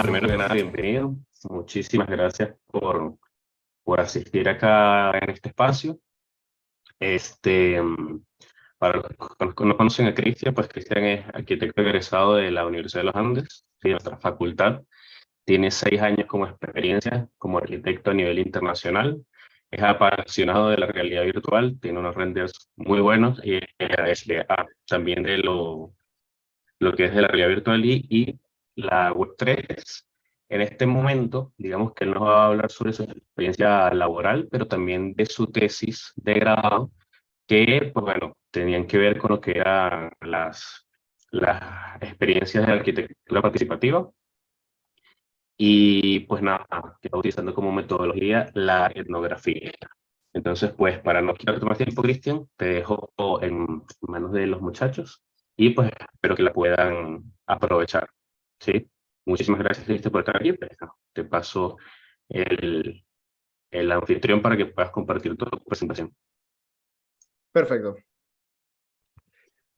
nada, primero que nada, bienvenido. Muchísimas gracias por asistir acá en este espacio. Este, mm, para los que no conocen a Cristian, pues Cristian es arquitecto egresado de la Universidad de los Andes, de nuestra facultad. Tiene 6 años como experiencia como arquitecto a nivel internacional. Es apasionado de la realidad virtual, tiene unos renders muy buenos y también de lo que es de la realidad virtual y la Web3. En este momento, digamos que él nos va a hablar sobre su experiencia laboral, pero también de su tesis de grado, que, pues bueno, tenían que ver con lo que eran las experiencias de arquitectura participativa y pues nada, que está utilizando como metodología la etnografía. Entonces, pues para no quitarte más tiempo, Cristian, te dejo en manos de los muchachos y pues espero que la puedan aprovechar. ¿Sí? Muchísimas gracias, Cristian, por estar aquí. Pues, no, te paso el, el anfitrión para que puedas compartir tu presentación. Perfecto.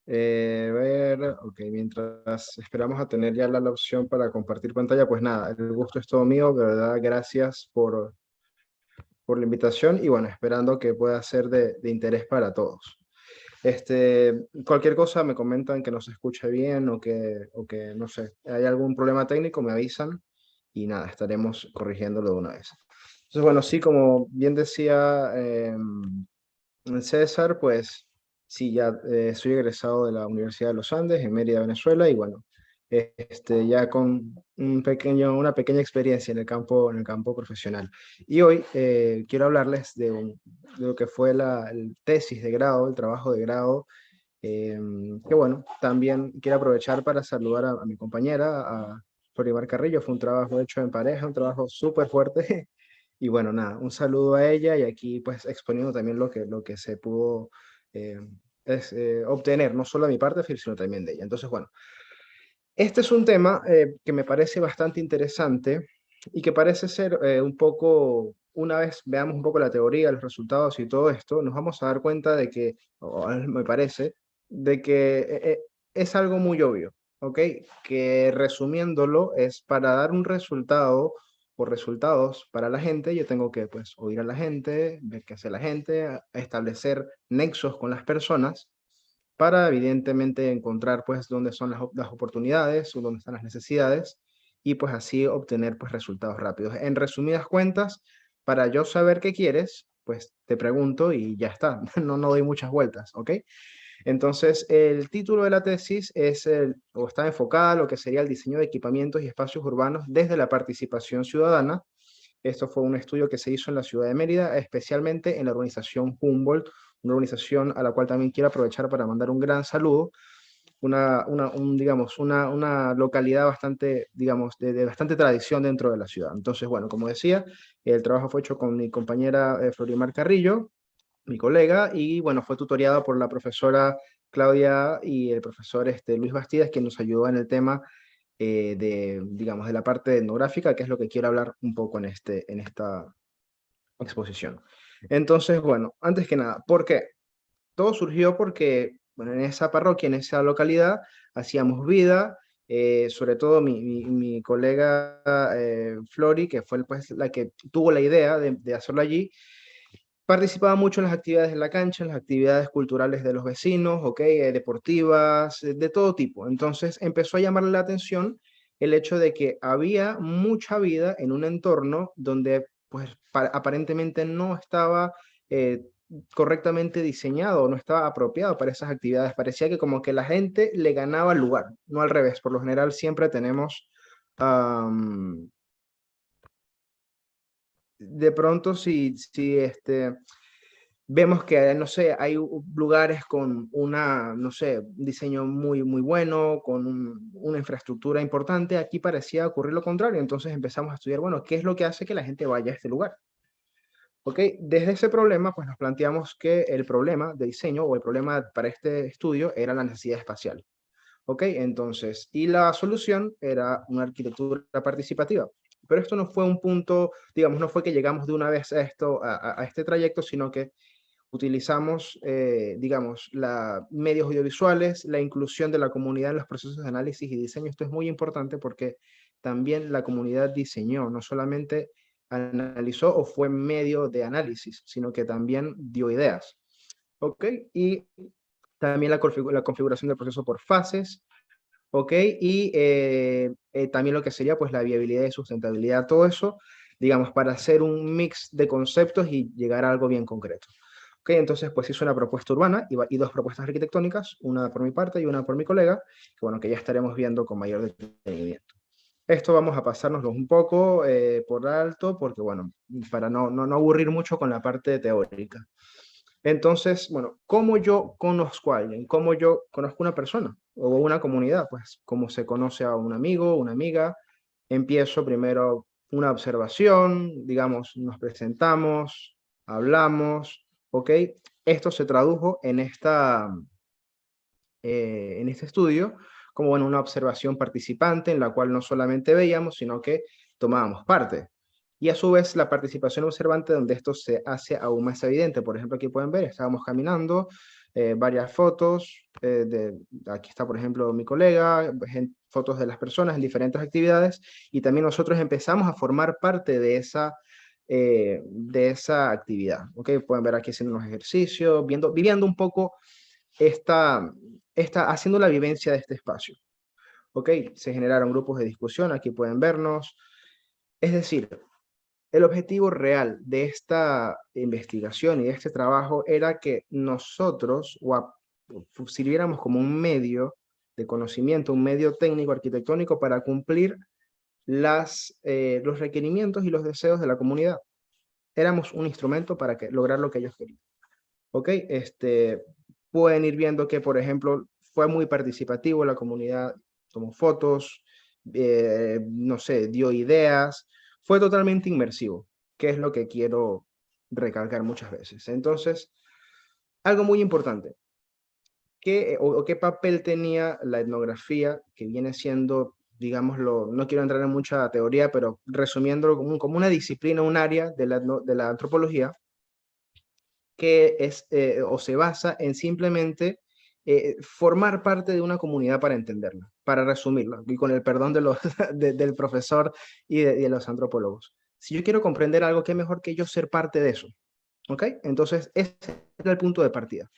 A ver, ok, mientras esperamos a tener ya la opción para compartir pantalla, pues nada, el gusto es todo mío, de verdad, gracias por la invitación y bueno, esperando que pueda ser de interés para todos. Cualquier cosa me comentan que no se escuche bien o que no sé, hay algún problema técnico, me avisan y nada, estaremos corrigiéndolo de una vez. Entonces, bueno, sí, como bien decía César, pues sí, ya soy egresado de la Universidad de los Andes en Mérida, Venezuela, y bueno, ya con una pequeña experiencia en el campo profesional. Y hoy quiero hablarles de lo que fue el tesis de grado, el trabajo de grado, que bueno, también quiero aprovechar para saludar a mi compañera, a Florimar Carrillo. Fue un trabajo hecho en pareja, un trabajo súper fuerte. Y bueno, nada, un saludo a ella y aquí pues exponiendo también lo que se pudo eh, obtener, no solo de mi parte, sino también de ella. Entonces, bueno, este es un tema que me parece bastante interesante y que parece ser un poco, una vez veamos un poco la teoría, los resultados y todo esto, nos vamos a dar cuenta de que, o me parece, de que es algo muy obvio, ¿ok? Que resumiéndolo es para dar un resultado o resultados para la gente, yo tengo que pues oír a la gente, ver qué hace la gente, establecer nexos con las personas para evidentemente encontrar pues dónde son las oportunidades o dónde están las necesidades y pues así obtener pues resultados rápidos. En resumidas cuentas, para yo saber qué quieres, pues te pregunto y ya está, no doy muchas vueltas, ¿ok? Entonces, el título de la tesis o está enfocada a lo que sería el diseño de equipamientos y espacios urbanos desde la participación ciudadana. Esto fue un estudio que se hizo en la ciudad de Mérida, especialmente en la organización Humboldt, una organización a la cual también quiero aprovechar para mandar un gran saludo, digamos, una localidad bastante, digamos, de bastante tradición dentro de la ciudad. Entonces, bueno, como decía, el trabajo fue hecho con mi compañera Florimar Carrillo, mi colega, y bueno, fue tutoriado por la profesora Claudia y el profesor Luis Bastidas, quien nos ayudó en el tema digamos, de la parte etnográfica, que es lo que quiero hablar un poco en esta exposición. Entonces, bueno, antes que nada, ¿por qué? Todo surgió porque, bueno, en esa parroquia, en esa localidad, hacíamos vida, sobre todo mi colega Flori, que fue pues, la que tuvo la idea de hacerlo allí, participaba mucho en las actividades en la cancha, en las actividades culturales de los vecinos, ¿ok? Deportivas, de todo tipo. Entonces empezó a llamarle la atención el hecho de que había mucha vida en un entorno donde pues aparentemente no estaba correctamente diseñado, no estaba apropiado para esas actividades. Parecía que como que la gente le ganaba el lugar, no al revés. Por lo general siempre tenemos de pronto si vemos que, no sé, hay lugares con no sé, un diseño muy bueno, con una infraestructura importante. Aquí parecía ocurrir lo contrario. Entonces empezamos a estudiar, bueno, ¿qué es lo que hace que la gente vaya a este lugar? ¿Ok? Desde ese problema, pues nos planteamos que el problema de diseño o el problema para este estudio era la necesidad espacial. ¿Ok? Entonces, y la solución era una arquitectura participativa. Pero esto no fue un punto, digamos, no fue que llegamos de una vez a a este trayecto, sino que utilizamos, digamos, medios audiovisuales, la inclusión de la comunidad en los procesos de análisis y diseño. Esto es muy importante porque también la comunidad diseñó, no solamente analizó o fue medio de análisis, sino que también dio ideas. ¿Ok? Y también la configuración del proceso por fases, ¿ok? Y también lo que sería pues la viabilidad y sustentabilidad, todo eso, digamos, para hacer un mix de conceptos y llegar a algo bien concreto. ¿Ok? Entonces, pues hice una propuesta urbana y dos propuestas arquitectónicas, una por mi parte y una por mi colega, que bueno, que ya estaremos viendo con mayor detenimiento. Esto vamos a pasárnoslo un poco por alto, porque bueno, para no aburrir mucho con la parte teórica. Entonces, bueno, ¿cómo yo conozco a alguien? ¿Cómo yo conozco una persona o una comunidad? Pues, como se conoce a un amigo, una amiga, empiezo primero una observación, digamos, nos presentamos, hablamos, ¿ok? Esto se tradujo en este estudio como, bueno, una observación participante en la cual no solamente veíamos, sino que tomábamos parte. Y a su vez la participación observante donde esto se hace aún más evidente. Por ejemplo, aquí pueden ver, estábamos caminando, varias fotos, aquí está por ejemplo mi colega, fotos de las personas en diferentes actividades, y también nosotros empezamos a formar parte de esa actividad. ¿Okay? Pueden ver aquí haciendo unos ejercicios, viviendo un poco haciendo la vivencia de este espacio. ¿Ok? Se generaron grupos de discusión, aquí pueden vernos. Es decir, el objetivo real de esta investigación y de este trabajo era que nosotros sirviéramos como un medio de conocimiento, un medio técnico arquitectónico para cumplir los requerimientos y los deseos de la comunidad. Éramos un instrumento para lograr lo que ellos querían. ¿Ok? Pueden ir viendo que, por ejemplo, fue muy participativo la comunidad, tomó fotos, no sé, dio ideas, fue totalmente inmersivo, que es lo que quiero recalcar muchas veces. Entonces, algo muy importante, ¿qué papel tenía la etnografía, que viene siendo, digámoslo, no quiero entrar en mucha teoría, pero resumiéndolo como una disciplina, un área de la antropología, que es o se basa en simplemente formar parte de una comunidad para entenderla, para resumirla, y con el perdón del profesor y de los antropólogos. Si yo quiero comprender algo, qué mejor que yo ser parte de eso. ¿Ok? Entonces, ese era el punto de partida.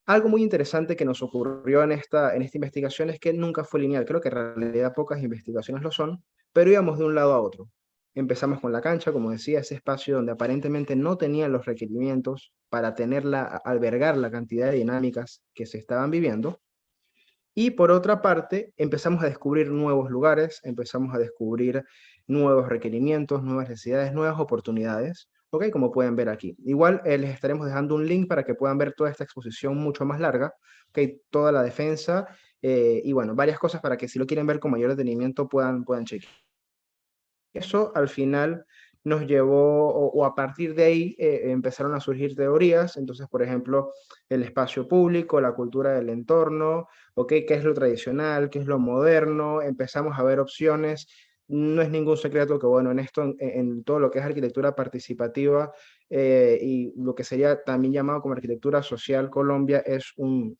Algo muy interesante que nos ocurrió en esta investigación es que nunca fue lineal. Creo que en realidad pocas investigaciones lo son, pero íbamos de un lado a otro. Empezamos con la cancha, como decía, ese espacio donde aparentemente no tenían los requerimientos para albergar la cantidad de dinámicas que se estaban viviendo. Y por otra parte, empezamos a descubrir nuevos lugares, empezamos a descubrir nuevos requerimientos, nuevas necesidades, nuevas oportunidades, ¿ok? Como pueden ver aquí. Igual les estaremos dejando un link para que puedan ver toda esta exposición mucho más larga, ¿ok? Toda la defensa y bueno, varias cosas para que si lo quieren ver con mayor detenimiento puedan chequear. Eso al final nos llevó, o a partir de ahí empezaron a surgir teorías, entonces, por ejemplo, el espacio público, la cultura del entorno, ¿okay? ¿Qué es lo tradicional? ¿Qué es lo moderno? Empezamos a ver opciones. No es ningún secreto que, bueno, en esto, en todo lo que es arquitectura participativa y lo que sería también llamado como arquitectura social, Colombia es un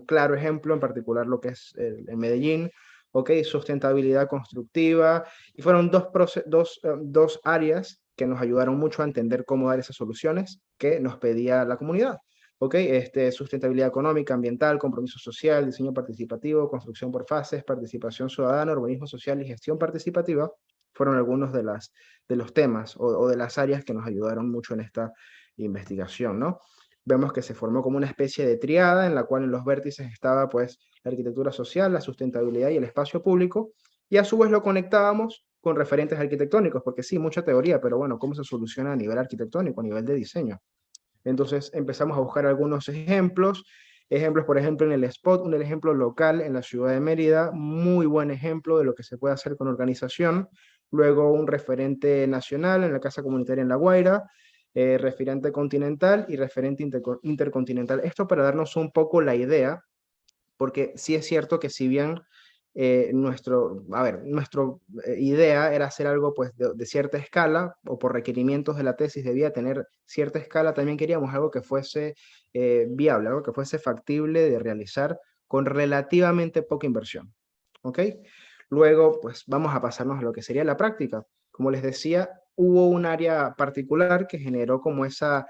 claro ejemplo, en particular lo que es el Medellín, ¿ok? Sustentabilidad constructiva, y fueron dos áreas que nos ayudaron mucho a entender cómo dar esas soluciones que nos pedía la comunidad. ¿Ok? Sustentabilidad económica, ambiental, compromiso social, diseño participativo, construcción por fases, participación ciudadana, urbanismo social y gestión participativa fueron algunos de los temas o de las áreas que nos ayudaron mucho en esta investigación, ¿no? Vemos que se formó como una especie de triada en la cual en los vértices estaba pues la arquitectura social, la sustentabilidad y el espacio público, y a su vez lo conectábamos con referentes arquitectónicos, porque sí, mucha teoría, pero bueno, ¿cómo se soluciona a nivel arquitectónico, a nivel de diseño? Entonces empezamos a buscar algunos ejemplos, por ejemplo, en el spot, un ejemplo local en la ciudad de Mérida, muy buen ejemplo de lo que se puede hacer con organización. Luego un referente nacional en la Casa Comunitaria en La Guaira, referente continental y referente intercontinental. Esto para darnos un poco la idea, porque sí es cierto que si bien nuestra idea era hacer algo pues de cierta escala, o por requerimientos de la tesis debía tener cierta escala, también queríamos algo que fuese viable, algo que fuese factible de realizar con relativamente poca inversión. ¿Ok? Luego, pues vamos a pasarnos a lo que sería la práctica. Como les decía, hubo un área particular que generó como esa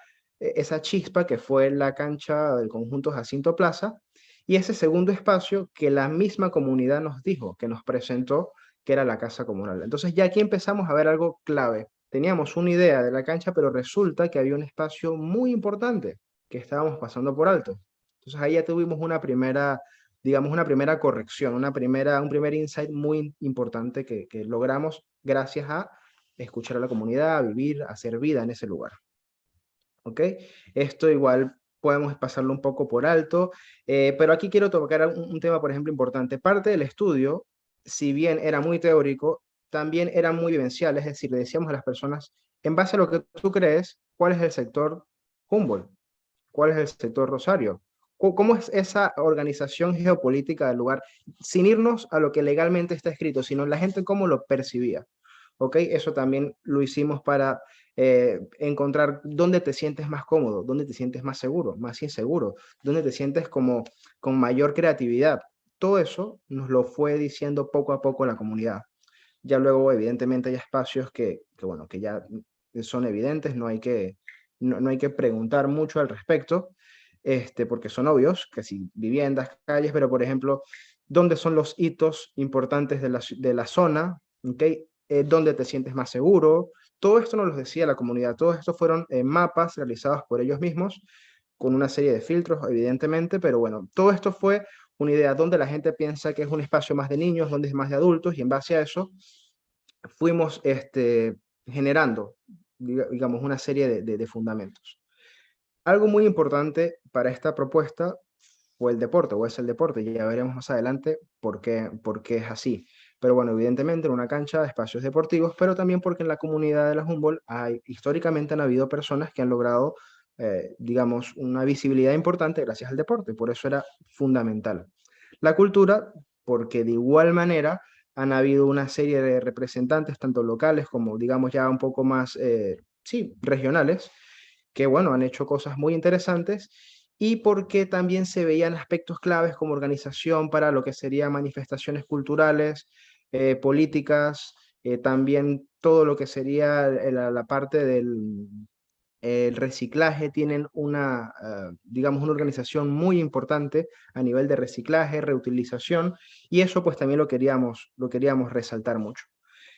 chispa que fue la cancha del conjunto Jacinto Plaza, y ese segundo espacio que la misma comunidad nos dijo, que nos presentó, que era la casa comunal. Entonces ya aquí empezamos a ver algo clave. Teníamos una idea de la cancha, pero resulta que había un espacio muy importante que estábamos pasando por alto. Entonces ahí ya tuvimos una primera, digamos, una primera corrección, un primer insight muy importante que logramos gracias a escuchar a la comunidad, a vivir, a hacer vida en ese lugar. ¿Ok? Esto igual podemos pasarlo un poco por alto, pero aquí quiero tocar un tema, por ejemplo, importante. Parte del estudio, si bien era muy teórico, también era muy vivencial, es decir, le decíamos a las personas, en base a lo que tú crees, ¿cuál es el sector Humboldt? ¿Cuál es el sector Rosario? ¿Cómo es esa organización geopolítica del lugar? Sin irnos a lo que legalmente está escrito, sino la gente cómo lo percibía. ¿Ok? Eso también lo hicimos para encontrar dónde te sientes más cómodo, dónde te sientes más seguro, más inseguro, dónde te sientes como con mayor creatividad. Todo eso nos lo fue diciendo poco a poco la comunidad. Ya luego, evidentemente, hay espacios bueno, que ya son evidentes, no hay que preguntar mucho al respecto, porque son obvios, que si viviendas, calles, pero por ejemplo, ¿dónde son los hitos importantes de la zona? ¿Okay? ¿Dónde te sientes más seguro? Todo esto nos lo decía la comunidad, todos estos fueron mapas realizados por ellos mismos, con una serie de filtros, evidentemente, pero bueno, todo esto fue una idea donde la gente piensa que es un espacio más de niños, donde es más de adultos, y en base a eso fuimos generando, digamos, una serie de fundamentos. Algo muy importante para esta propuesta fue el deporte, o es el deporte, y ya veremos más adelante por qué es así. Pero bueno, evidentemente en una cancha de espacios deportivos, pero también porque en la comunidad de la Humboldt históricamente han habido personas que han logrado, digamos, una visibilidad importante gracias al deporte, por eso era fundamental. La cultura, porque de igual manera han habido una serie de representantes, tanto locales como, digamos, ya un poco más, sí, regionales, que, bueno, han hecho cosas muy interesantes, y porque también se veían aspectos claves como organización para lo que serían manifestaciones culturales, políticas, también todo lo que sería la parte del el reciclaje. Tienen digamos, una organización muy importante a nivel de reciclaje, reutilización, y eso pues también lo queríamos resaltar mucho.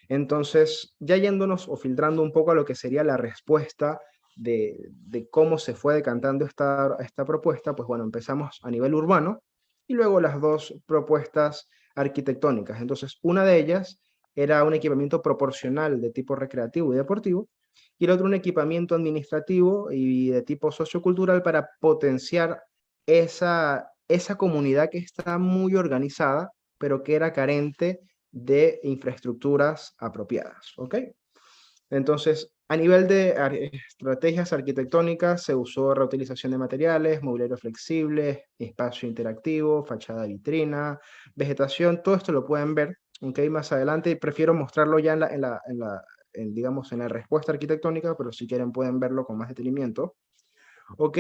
Entonces, ya yéndonos o filtrando un poco a lo que sería la respuesta de cómo se fue decantando esta propuesta, pues bueno, empezamos a nivel urbano y luego las dos propuestas arquitectónicas. Entonces, una de ellas era un equipamiento proporcional de tipo recreativo y deportivo, y el otro un equipamiento administrativo y de tipo sociocultural para potenciar esa comunidad que está muy organizada, pero que era carente de infraestructuras apropiadas. ¿Ok? Entonces, a nivel de estrategias arquitectónicas, se usó reutilización de materiales, mobiliario flexible, espacio interactivo, fachada vitrina, vegetación. Todo esto lo pueden ver, ¿ok? Más adelante, y prefiero mostrarlo ya digamos, en la respuesta arquitectónica, pero si quieren pueden verlo con más detenimiento. ¿Ok?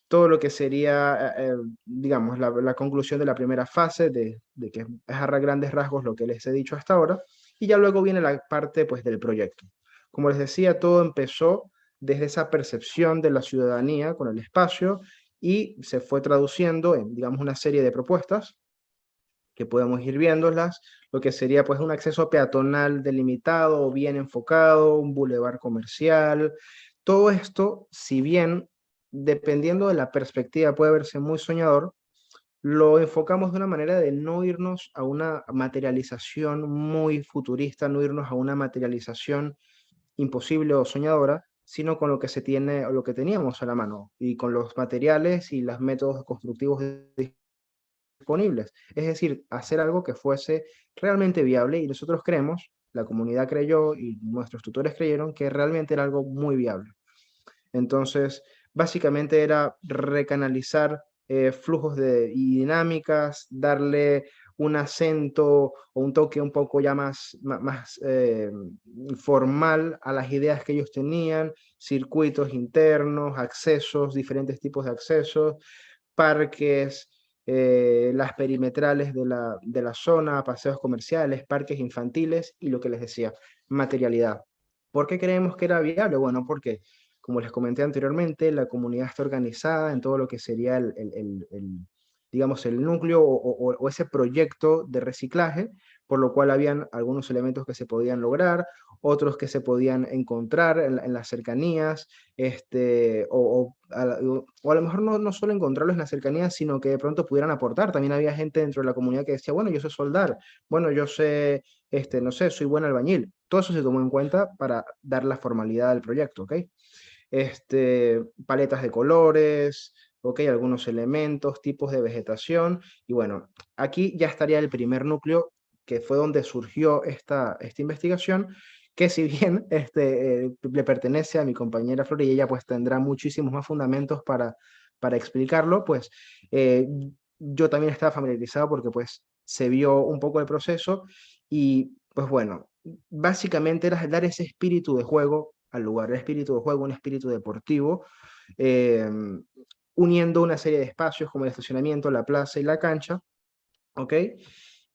Todo lo que sería, digamos, la conclusión de la primera fase, de que es a grandes rasgos lo que les he dicho hasta ahora, y ya luego viene la parte, pues, del proyecto. Como les decía, todo empezó desde esa percepción de la ciudadanía con el espacio y se fue traduciendo en, digamos, una serie de propuestas que podemos ir viéndolas, lo que sería pues un acceso peatonal delimitado o bien enfocado, un bulevar comercial. Todo esto, si bien dependiendo de la perspectiva puede verse muy soñador, lo enfocamos de una manera de no irnos a una materialización muy futurista, no irnos a una materialización imposible o soñadora, sino con lo que se tiene o lo que teníamos a la mano y con los materiales y los métodos constructivos disponibles. Es decir, hacer algo que fuese realmente viable, y nosotros creemos, la comunidad creyó y nuestros tutores creyeron que realmente era algo muy viable. Entonces, básicamente era recanalizar flujos y dinámicas, darle un acento o un toque un poco ya más formal a las ideas que ellos tenían, circuitos internos, accesos, diferentes tipos de accesos, parques, las perimetrales de la zona, paseos comerciales, parques infantiles y lo que les decía, materialidad. ¿Por qué creemos que era viable? Bueno, porque, como les comenté anteriormente, la comunidad está organizada en todo lo que sería digamos, el núcleo o ese proyecto de reciclaje, por lo cual habían algunos elementos que se podían lograr, otros que se podían encontrar en las cercanías, o a lo mejor no solo encontrarlos en las cercanías, sino que de pronto pudieran aportar. También había gente dentro de la comunidad que decía, bueno, yo sé soldar, bueno, yo sé, no sé, soy buen albañil. Todo eso se tomó en cuenta para dar la formalidad al proyecto, ¿ok? Paletas de colores, ¿ok? Algunos elementos, tipos de vegetación, y bueno, aquí ya estaría el primer núcleo, que fue donde surgió esta investigación, que si bien le pertenece a mi compañera Flor y ella pues tendrá muchísimos más fundamentos para explicarlo, pues yo también estaba familiarizado porque pues se vio un poco el proceso y pues bueno, básicamente era dar ese espíritu de juego al lugar, el espíritu de juego, un espíritu deportivo, eh, uniendo una serie de espacios como el estacionamiento, la plaza y la cancha, ¿ok?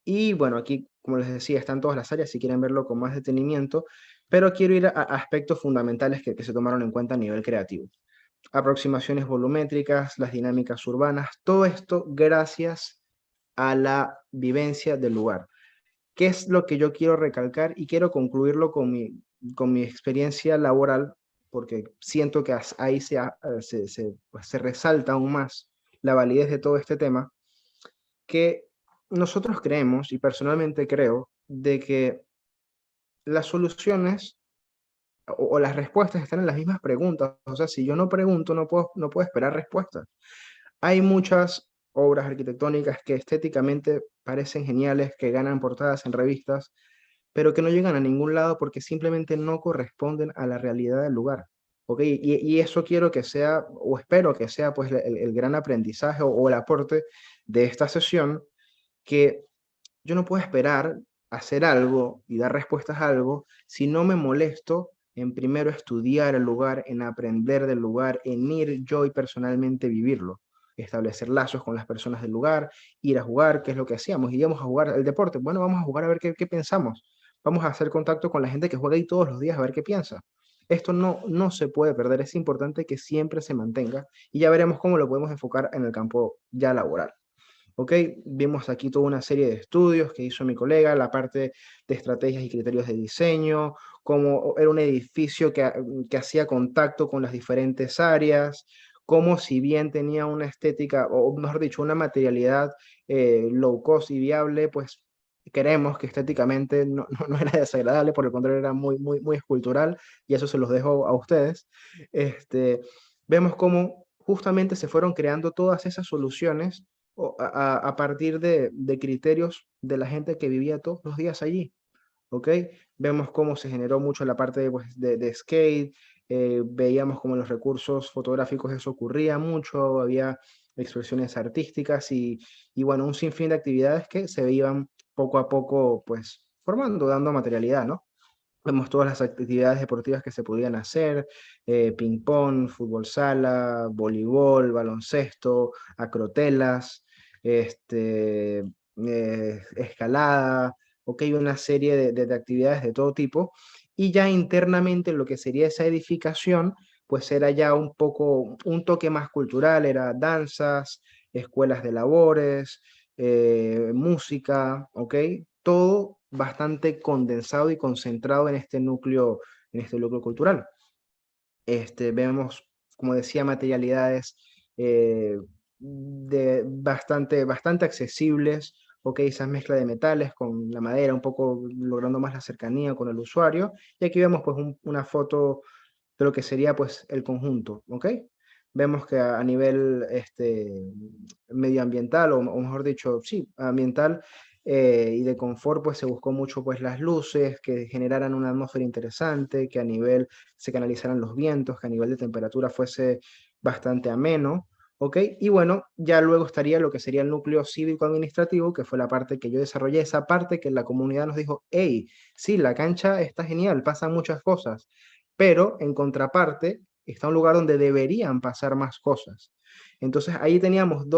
Y bueno, aquí, como les decía, están todas las áreas si quieren verlo con más detenimiento, pero quiero ir a aspectos fundamentales que se tomaron en cuenta a nivel creativo. Aproximaciones volumétricas, las dinámicas urbanas, todo esto gracias a la vivencia del lugar. ¿Qué es lo que yo quiero recalcar? Y quiero concluirlo con mi experiencia laboral, porque siento que ahí pues, se resalta aún más la validez de todo este tema, que nosotros creemos, y personalmente creo, de que las soluciones o las respuestas están en las mismas preguntas. O sea, si yo no pregunto, no puedo esperar respuestas. Hay muchas obras arquitectónicas que estéticamente parecen geniales, que ganan portadas en revistas, pero que no llegan a ningún lado porque simplemente no corresponden a la realidad del lugar. ¿Ok? Y eso quiero que sea, o espero que sea, pues el gran aprendizaje o el aporte de esta sesión, que yo no puedo esperar hacer algo y dar respuestas a algo si no me molesto en primero estudiar el lugar, en aprender del lugar, en ir yo y personalmente vivirlo, establecer lazos con las personas del lugar, ir a jugar, qué es lo que hacíamos, íbamos a jugar el deporte, bueno, vamos a jugar a ver qué pensamos, vamos a hacer contacto con la gente que juega ahí todos los días a ver qué piensa. Esto no se puede perder, es importante que siempre se mantenga y ya veremos cómo lo podemos enfocar en el campo ya laboral. ¿Ok? Vimos aquí toda una serie de estudios que hizo mi colega, la parte de estrategias y criterios de diseño, cómo era un edificio que hacía contacto con las diferentes áreas, cómo si bien tenía una estética, o mejor dicho, una materialidad low cost y viable, pues queremos que estéticamente no era desagradable, por el contrario era muy escultural, y eso se los dejo a ustedes. Vemos cómo justamente se fueron creando todas esas soluciones a partir de criterios de la gente que vivía todos los días allí, ¿ok? Vemos cómo se generó mucho la parte pues, de skate, veíamos cómo en los recursos fotográficos eso ocurría mucho, había expresiones artísticas y bueno, un sinfín de actividades que se iban poco a poco pues formando, dando materialidad, ¿no? Vemos todas las actividades deportivas que se podían hacer, ping-pong, fútbol sala, voleibol, baloncesto, acrotelas, escalada, ok, una serie de actividades de todo tipo. Y ya internamente lo que sería esa edificación, pues era ya un poco, un toque más cultural, era danzas, escuelas de labores, música, ok, todo bastante condensado y concentrado en este núcleo cultural. Vemos, como decía, materialidades bastante accesibles, ok, esas mezclas de metales con la madera, un poco logrando más la cercanía con el usuario. Y aquí vemos pues una foto de lo que sería pues el conjunto, ok. Vemos que a nivel medioambiental, o mejor dicho, sí, ambiental, y de confort, pues se buscó mucho pues las luces que generaran una atmósfera interesante, que a nivel se canalizaran los vientos, que a nivel de temperatura fuese bastante ameno, ¿ok? Y bueno, ya luego estaría lo que sería el núcleo cívico-administrativo, que fue la parte que yo desarrollé, esa parte que la comunidad nos dijo, hey, sí, la cancha está genial, pasan muchas cosas, pero en contraparte está un lugar donde deberían pasar más cosas. Entonces ahí teníamos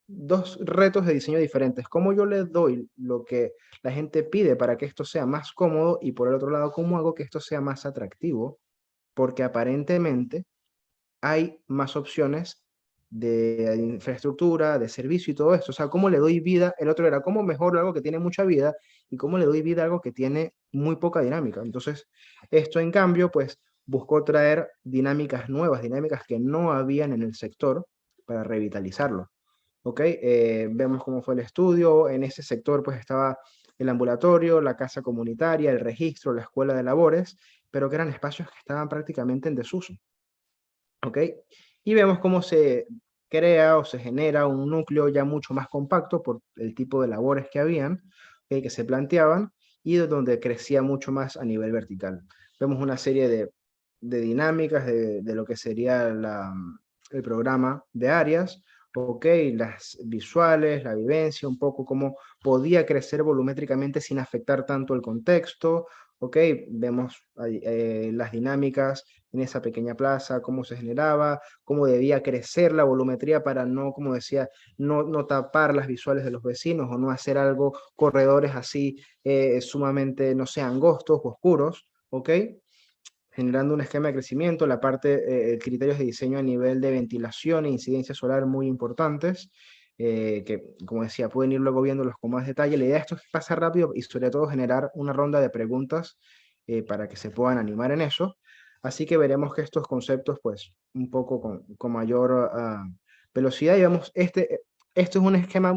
dos retos de diseño diferentes. Cómo yo le doy lo que la gente pide para que esto sea más cómodo y por el otro lado, cómo hago que esto sea más atractivo, porque aparentemente hay más opciones de infraestructura, de servicio y todo esto. O sea, cómo le doy vida, el otro era cómo mejoro algo que tiene mucha vida y cómo le doy vida a algo que tiene muy poca dinámica. Entonces, esto en cambio, pues buscó traer dinámicas nuevas, dinámicas que no habían en el sector para revitalizarlo. ¿Ok? Vemos cómo fue el estudio. En ese sector pues estaba el ambulatorio, la casa comunitaria, el registro, la escuela de labores, pero que eran espacios que estaban prácticamente en desuso. ¿Ok? Y vemos cómo se crea o se genera un núcleo ya mucho más compacto por el tipo de labores que habían, ¿ok? Que se planteaban y de donde crecía mucho más a nivel vertical. Vemos una serie de dinámicas de lo que sería el programa de áreas, ¿ok? Las visuales, la vivencia, un poco cómo podía crecer volumétricamente sin afectar tanto el contexto, ¿ok? Vemos las dinámicas en esa pequeña plaza, cómo se generaba, cómo debía crecer la volumetría para no, como decía, no tapar las visuales de los vecinos o no hacer algo, corredores así sumamente, no sé, angostos o oscuros, ¿ok? Generando un esquema de crecimiento, la parte, criterios de diseño a nivel de ventilación e incidencia solar muy importantes, que como decía, pueden ir luego viéndolos con más detalle. La idea de esto es pasar rápido y sobre todo generar una ronda de preguntas para que se puedan animar en eso. Así que veremos que estos conceptos, pues, un poco con mayor velocidad. Y vemos, esto es un esquema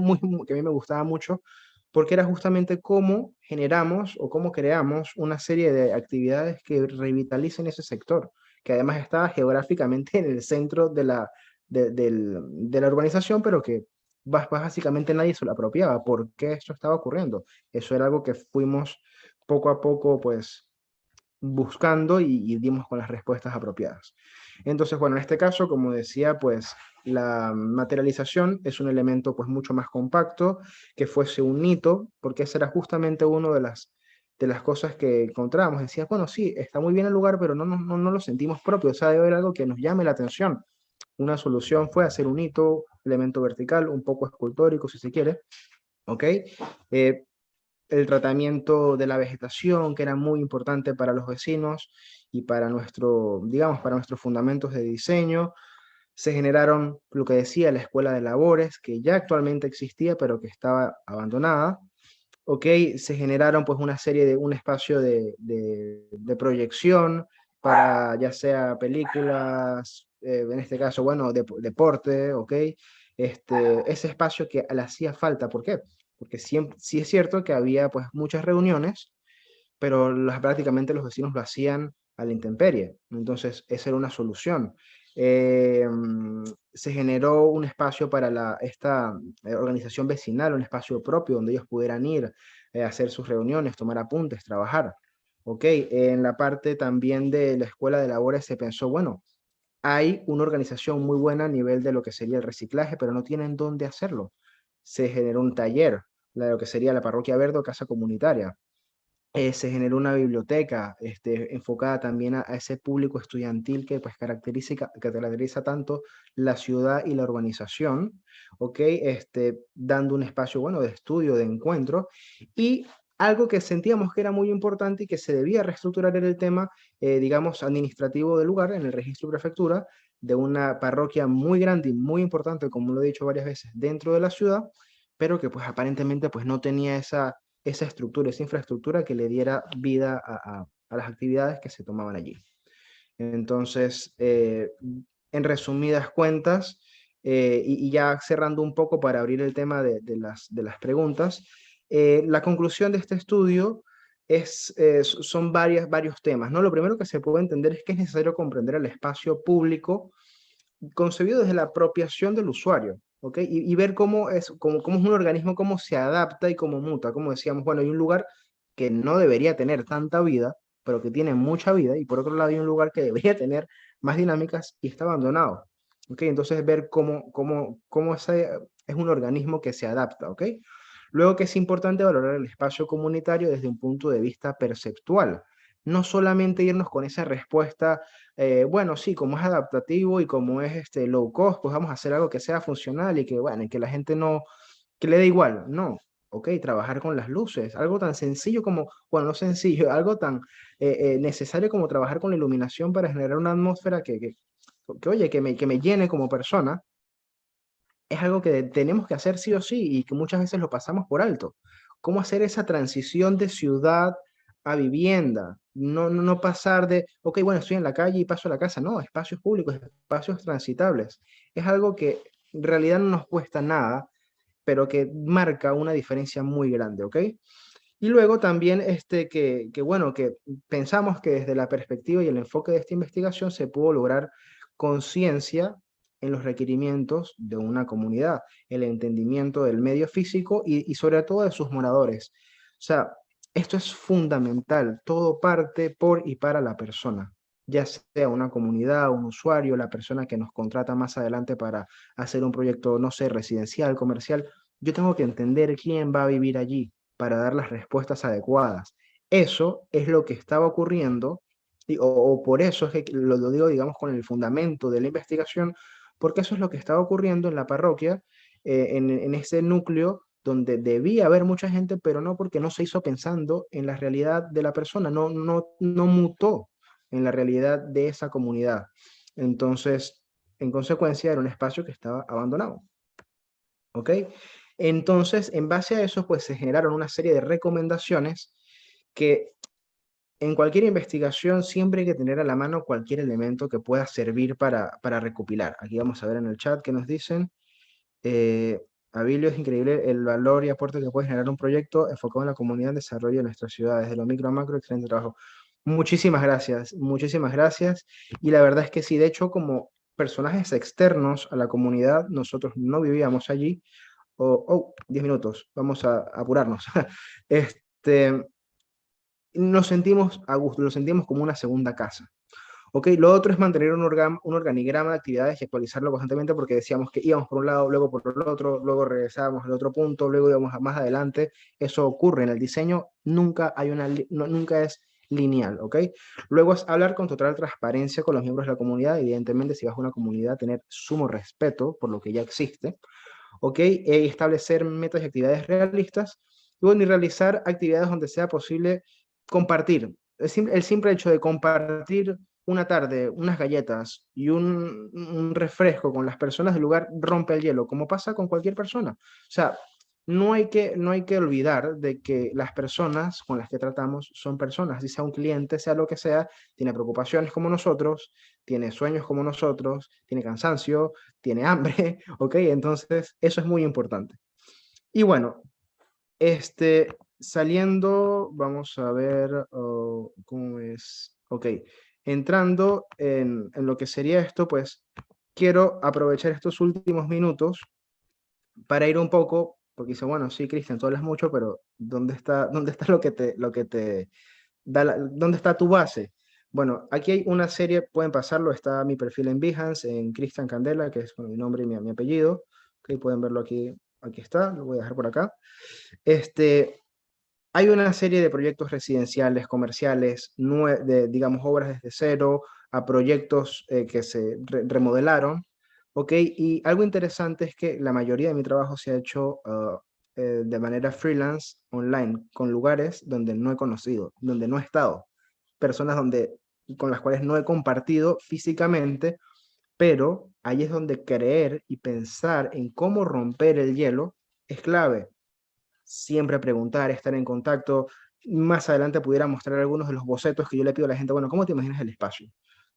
que a mí me gustaba mucho, porque era justamente cómo generamos o cómo creamos una serie de actividades que revitalicen ese sector, que además estaba geográficamente en el centro de la urbanización, pero que básicamente nadie se lo apropiaba. ¿Por qué esto estaba ocurriendo? Eso era algo que fuimos poco a poco, pues, buscando y dimos con las respuestas apropiadas. Entonces, bueno, en este caso, como decía, pues la materialización es un elemento pues mucho más compacto, que fuese un hito, porque ese era justamente uno de las cosas que encontrábamos. Decía, bueno, sí, está muy bien el lugar, pero no lo sentimos propio, o sea, debe haber algo que nos llame la atención. Una solución fue hacer un hito, elemento vertical, un poco escultórico, si se quiere, ¿ok? El tratamiento de la vegetación, que era muy importante para los vecinos y para nuestro, digamos, para nuestros fundamentos de diseño. Se generaron, lo que decía, la escuela de labores, que ya actualmente existía, pero que estaba abandonada. Ok, se generaron pues una serie de, un espacio de proyección para ya sea películas, en este caso, bueno, deporte, ok. Ese espacio que le hacía falta, ¿por qué? Porque sí es cierto que había pues muchas reuniones, pero prácticamente los vecinos lo hacían a la intemperie. Entonces, esa era una solución. Eh, Se generó un espacio para esta organización vecinal, un espacio propio donde ellos pudieran ir, hacer sus reuniones, tomar apuntes, trabajar. Ok, en la parte también de la escuela de labores se pensó, bueno, hay una organización muy buena a nivel de lo que sería el reciclaje, pero no tienen dónde hacerlo. Se generó un taller, lo que sería la parroquia verde o casa comunitaria. Se generó una biblioteca enfocada también a ese público estudiantil que pues que caracteriza tanto la ciudad y la urbanización, ¿ok? Dando un espacio, bueno, de estudio, de encuentro, y algo que sentíamos que era muy importante y que se debía reestructurar era el tema, digamos, administrativo del lugar, en el registro prefectura, de una parroquia muy grande y muy importante, como lo he dicho varias veces, dentro de la ciudad, pero que pues aparentemente pues no tenía esa estructura, esa infraestructura que le diera vida a las actividades que se tomaban allí. Entonces, en resumidas cuentas, y ya cerrando un poco para abrir el tema de las preguntas, la conclusión de este estudio son varios temas, ¿no? Lo primero que se puede entender es que es necesario comprender el espacio público concebido desde la apropiación del usuario, ¿ok? Y ver cómo es un organismo, cómo se adapta y cómo muta. Como decíamos, bueno, hay un lugar que no debería tener tanta vida, pero que tiene mucha vida, y por otro lado hay un lugar que debería tener más dinámicas y está abandonado, ¿ok? Entonces ver cómo ese es un organismo que se adapta, ¿ok? Luego que es importante valorar el espacio comunitario desde un punto de vista perceptual, no solamente irnos con esa respuesta, bueno, sí, como es adaptativo y como es low cost, pues vamos a hacer algo que sea funcional y que, bueno, y que la gente no, que le dé igual. No, ok, trabajar con las luces, algo tan sencillo como, bueno, no sencillo, algo tan necesario como trabajar con la iluminación para generar una atmósfera oye, que me llene como persona, es algo que tenemos que hacer sí o sí y que muchas veces lo pasamos por alto. ¿Cómo hacer esa transición de ciudad a vivienda? No pasar de, ok, bueno, estoy en la calle y paso a la casa. No, espacios públicos, espacios transitables. Es algo que en realidad no nos cuesta nada, pero que marca una diferencia muy grande, ¿ok? Y luego también bueno, que pensamos que desde la perspectiva y el enfoque de esta investigación se pudo lograr conciencia en los requerimientos de una comunidad, el entendimiento del medio físico y sobre todo de sus moradores. O sea, esto es fundamental, todo parte por y para la persona, ya sea una comunidad, un usuario, la persona que nos contrata más adelante para hacer un proyecto, no sé, residencial, comercial. Yo tengo que entender quién va a vivir allí para dar las respuestas adecuadas. Eso es lo que estaba ocurriendo, o por eso es que lo digo, digamos, con el fundamento de la investigación, porque eso es lo que estaba ocurriendo en la parroquia, en ese núcleo donde debía haber mucha gente, pero no porque no se hizo pensando en la realidad de la persona, no mutó en la realidad de esa comunidad. Entonces, en consecuencia, era un espacio que estaba abandonado. ¿Ok? Entonces, en base a eso, pues se generaron una serie de recomendaciones que en cualquier investigación siempre hay que tener a la mano cualquier elemento que pueda servir para recopilar. Aquí vamos a ver en el chat qué nos dicen. Eh, Abilio, es increíble el valor y aporte que puede generar un proyecto enfocado en la comunidad en desarrollo de nuestras ciudades, de lo micro a macro, excelente trabajo. Muchísimas gracias, muchísimas gracias. Y la verdad es que sí, de hecho, como personajes externos a la comunidad, nosotros no vivíamos allí, 10 minutos, vamos a apurarnos. Este, nos sentimos a gusto, lo sentimos como una segunda casa. Ok, lo otro es mantener un organigrama de actividades y actualizarlo constantemente porque decíamos que íbamos por un lado, luego por el otro, luego regresábamos al otro punto, luego íbamos más adelante. Eso ocurre en el diseño, nunca hay nunca es lineal, ¿ok? Luego es hablar con total transparencia con los miembros de la comunidad, evidentemente si vas a una comunidad, tener sumo respeto por lo que ya existe, ¿ok? Establecer metas y actividades realistas, y bueno, y realizar actividades donde sea posible compartir. El simple hecho de compartir una tarde, unas galletas y un refresco con las personas del lugar rompe el hielo, como pasa con cualquier persona. O sea, no hay que olvidar de que las personas con las que tratamos son personas, si sea un cliente, sea lo que sea, tiene preocupaciones como nosotros, tiene sueños como nosotros, tiene cansancio, tiene hambre, ¿ok? Entonces, eso es muy importante. Y bueno, saliendo, vamos a ver cómo es. Ok, entrando en lo que sería esto, pues quiero aprovechar estos últimos minutos para ir un poco, porque dice, bueno, sí, Cristian, tú hablas mucho, pero dónde está lo que te da dónde está tu base? Bueno, aquí hay una serie, pueden pasarlo, está mi perfil en Behance, en Cristian Candela, que es bueno, mi nombre y mi apellido. Ok, pueden verlo aquí, aquí está, lo voy a dejar por acá. Hay una serie de proyectos residenciales, comerciales, digamos, obras desde cero, a proyectos que se remodelaron, ¿ok? Y algo interesante es que la mayoría de mi trabajo se ha hecho de manera freelance, online, con lugares donde no he conocido, donde no he estado, personas con las cuales no he compartido físicamente, pero ahí es donde creer y pensar en cómo romper el hielo es clave. Siempre preguntar, estar en contacto. Más adelante pudiera mostrar algunos de los bocetos que yo le pido a la gente, bueno, ¿cómo te imaginas el espacio?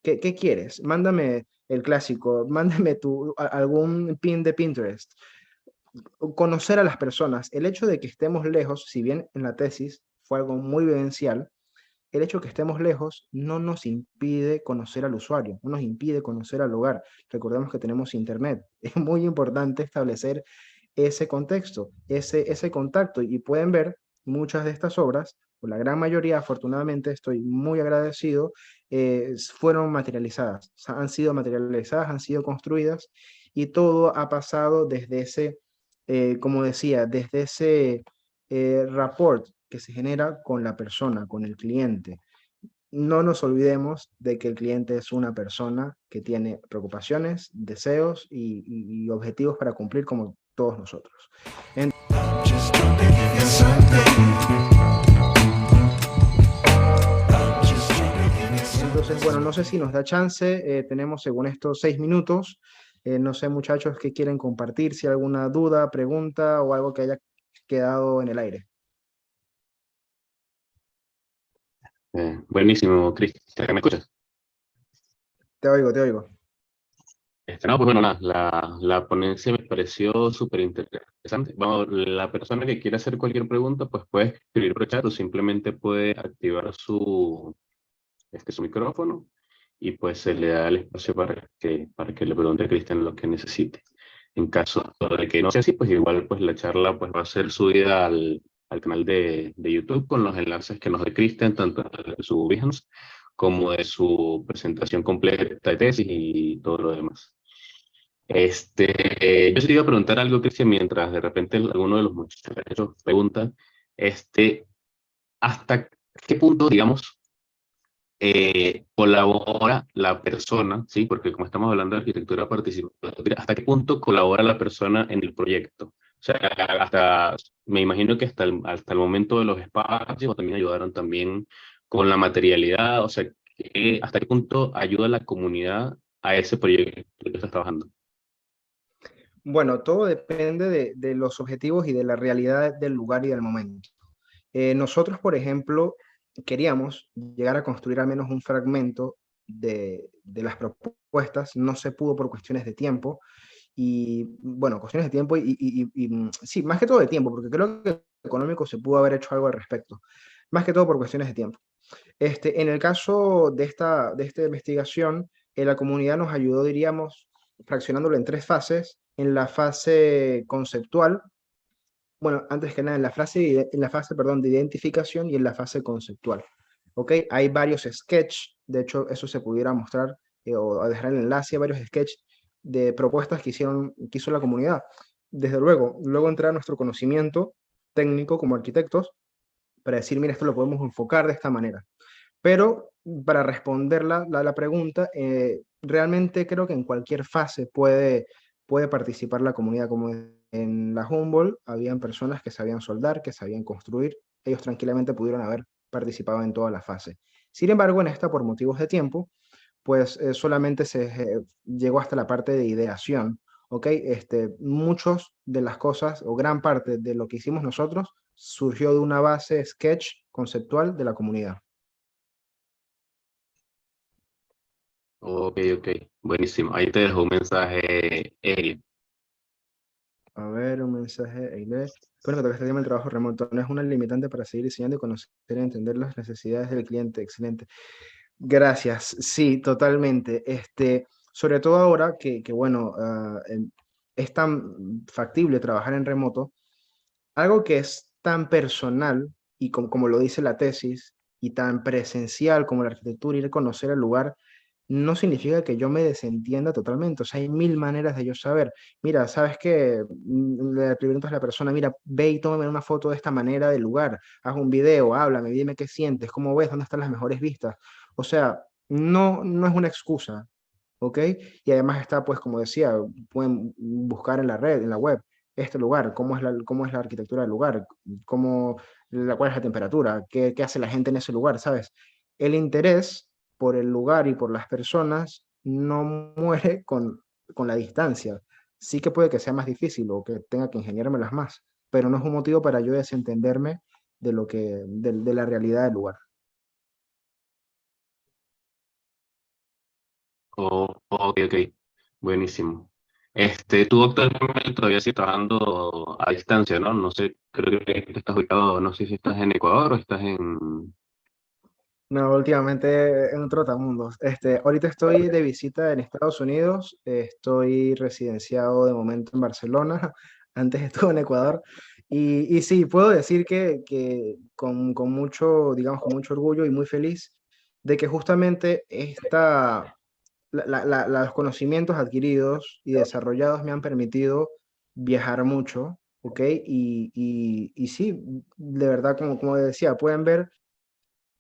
¿Qué quieres? Mándame el clásico, mándame algún pin de Pinterest. Conocer a las personas. El hecho de que estemos lejos, si bien en la tesis fue algo muy vivencial, el hecho de que estemos lejos no nos impide conocer al usuario, no nos impide conocer al lugar. Recordemos que tenemos internet. Es muy importante establecer ese contexto, ese contacto. Y pueden ver muchas de estas obras, o la gran mayoría, afortunadamente, estoy muy agradecido, fueron materializadas, o sea, han sido materializadas, han sido construidas, y todo ha pasado desde ese, como decía, desde ese rapport que se genera con la persona, con el cliente. no nos olvidemos de que el cliente es una persona que tiene preocupaciones, deseos y objetivos para cumplir como todos nosotros. Entonces, bueno, no sé si nos da chance, tenemos según esto 6 minutos. No sé, muchachos, qué quieren compartir, si hay alguna duda, pregunta o algo que haya quedado en el aire. Buenísimo, Cristian, ¿me escuchas? Te oigo, te oigo. No, pues bueno, nada, la ponencia me pareció súper interesante. Vamos, la persona que quiera hacer cualquier pregunta, pues puede escribir por chat o simplemente puede activar su micrófono y pues se le da el espacio para que le pregunte a Cristian lo que necesite. En caso de que no sea así, pues igual pues la charla pues va a ser subida al canal de YouTube con los enlaces que nos dé Cristian, tanto de su Behance como de su presentación completa de tesis y todo lo demás. Yo sí te iba a preguntar algo, Cristian, mientras de repente alguno de los muchachos pregunta, ¿hasta qué punto, digamos, colabora la persona, ¿sí? Porque como estamos hablando de arquitectura participativa, ¿hasta qué punto colabora la persona en el proyecto? O sea, me imagino que hasta el momento de los espacios también ayudaron también con la materialidad, o sea, ¿hasta qué punto ayuda la comunidad a ese proyecto que estás trabajando? Bueno, todo depende de los objetivos y de la realidad del lugar y del momento. Nosotros, por ejemplo, queríamos llegar a construir al menos un fragmento de las propuestas. No se pudo por cuestiones de tiempo. Y bueno, cuestiones de tiempo sí, más que todo de tiempo, porque creo que económico se pudo haber hecho algo al respecto. Más que todo por cuestiones de tiempo. En el caso de esta investigación, la comunidad nos ayudó, diríamos, fraccionándolo en 3 fases. En la fase conceptual, bueno, antes que nada, en la fase, perdón, de identificación y en la fase conceptual. ¿Ok? Hay varios sketches, de hecho, eso se pudiera mostrar o dejar el enlace a varios sketches de propuestas que hizo la comunidad. Desde luego entrar a nuestro conocimiento técnico como arquitectos para decir, mira, esto lo podemos enfocar de esta manera. Pero para responder la pregunta, realmente creo que en cualquier fase puede participar la comunidad, como en la Humboldt, habían personas que sabían soldar, que sabían construir, ellos tranquilamente pudieron haber participado en toda la fase. Sin embargo, en esta, por motivos de tiempo, pues solamente se llegó hasta la parte de ideación, ¿ok? Muchos de las cosas, o gran parte de lo que hicimos nosotros, surgió de una base sketch conceptual de la comunidad. Ok, ok, buenísimo. Ahí te dejo un mensaje, Eric. A ver, un mensaje, Eile. Bueno, que tocaste el tema del trabajo remoto. No es una limitante para seguir diseñando y conocer y entender las necesidades del cliente. Excelente. Gracias. Sí, totalmente. Sobre todo ahora que bueno, es tan factible trabajar en remoto, algo que es tan personal y como lo dice la tesis, y tan presencial como la arquitectura, ir a conocer el lugar, no significa que yo me desentienda totalmente. O sea, hay mil maneras de yo saber. Mira, ¿sabes qué? Le preguntas a la persona, mira, ve y tómame una foto de esta manera del lugar, haz un video, háblame, dime qué sientes, cómo ves, dónde están las mejores vistas. O sea, no es una excusa, ¿ok? Y además está, pues, como decía, pueden buscar en la red, en la web, este lugar, cómo es la arquitectura del lugar, cuál es la temperatura, qué hace la gente en ese lugar, ¿sabes? El interés por el lugar y por las personas no muere con la distancia. Sí que puede que sea más difícil o que tenga que ingeniármelas más, pero no es un motivo para yo desentenderme de la realidad del lugar. Ok, ok, buenísimo. Tú actualmente todavía sigues trabajando a distancia, ¿no? No sé, creo que estás ubicado, no sé si estás en Ecuador o estás en... No, últimamente en un trotamundos. Ahorita estoy de visita en Estados Unidos, estoy residenciado de momento en Barcelona, antes estuve en Ecuador, y sí, puedo decir que con mucho, digamos, con mucho orgullo y muy feliz de que justamente los conocimientos adquiridos y desarrollados me han permitido viajar mucho, ¿ok? Y sí, de verdad, como decía, pueden ver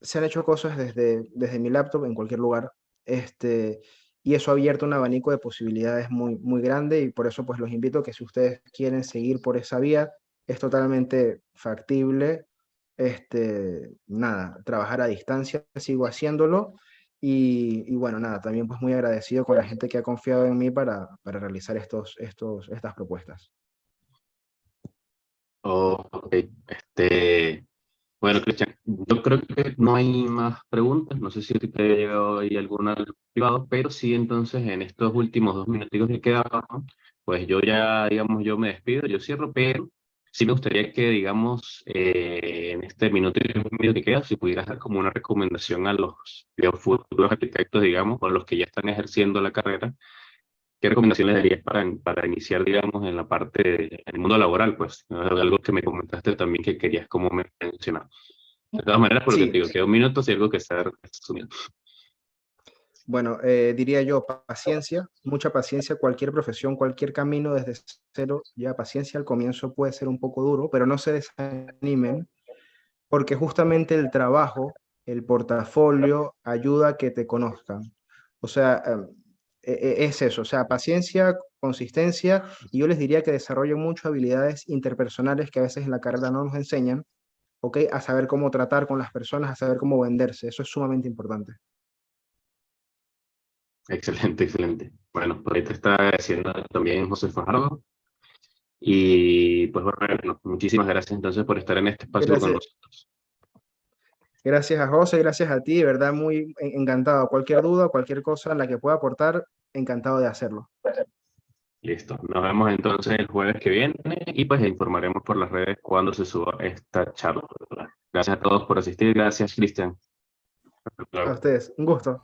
se han hecho cosas desde mi laptop en cualquier lugar, y eso ha abierto un abanico de posibilidades muy, muy grande, y por eso pues los invito a que si ustedes quieren seguir por esa vía, es totalmente factible, nada, trabajar a distancia, sigo haciéndolo, y bueno, nada, también pues muy agradecido con la gente que ha confiado en mí para realizar estas propuestas. Oh, ok. Bueno, Cristian, yo creo que no hay más preguntas. No sé si te ha llegado ahí alguna al privado, pero sí, entonces en estos últimos 2 minutos que quedaban, pues yo ya, digamos, yo me despido, yo cierro, pero sí me gustaría que, digamos, en este minuto y medio que queda, si pudieras dar como una recomendación a los futuros arquitectos, digamos, o a los que ya están ejerciendo la carrera. ¿Qué recomendaciones darías para iniciar, digamos, en la parte, en el mundo laboral? Pues algo que me comentaste también que querías como mencionar. De todas maneras, por lo que te Sí, digo, queda un minuto si algo que sea resumido. bueno, diría yo, paciencia, mucha paciencia, cualquier profesión, cualquier camino desde cero, ya paciencia al comienzo puede ser un poco duro, pero no se desanimen, porque justamente el trabajo, el portafolio, ayuda a que te conozcan. O sea, es eso, o sea, paciencia, consistencia, y yo les diría que desarrollen mucho habilidades interpersonales que a veces en la carrera no nos enseñan, ¿ok? A saber cómo tratar con las personas, a saber cómo venderse, eso es sumamente importante. Excelente, excelente. Bueno, por ahí te está agradeciendo también José Fajardo. Y pues bueno, muchísimas gracias entonces por estar en este espacio con Gracias, nosotros. gracias a José, gracias a ti, de verdad muy encantado. Cualquier duda, cualquier cosa en la que pueda aportar, encantado de hacerlo. Listo. Nos vemos entonces el jueves que viene y pues informaremos por las redes cuando se suba esta charla. Gracias a todos por asistir. Gracias, Cristian. Hasta A luego. ustedes, un gusto.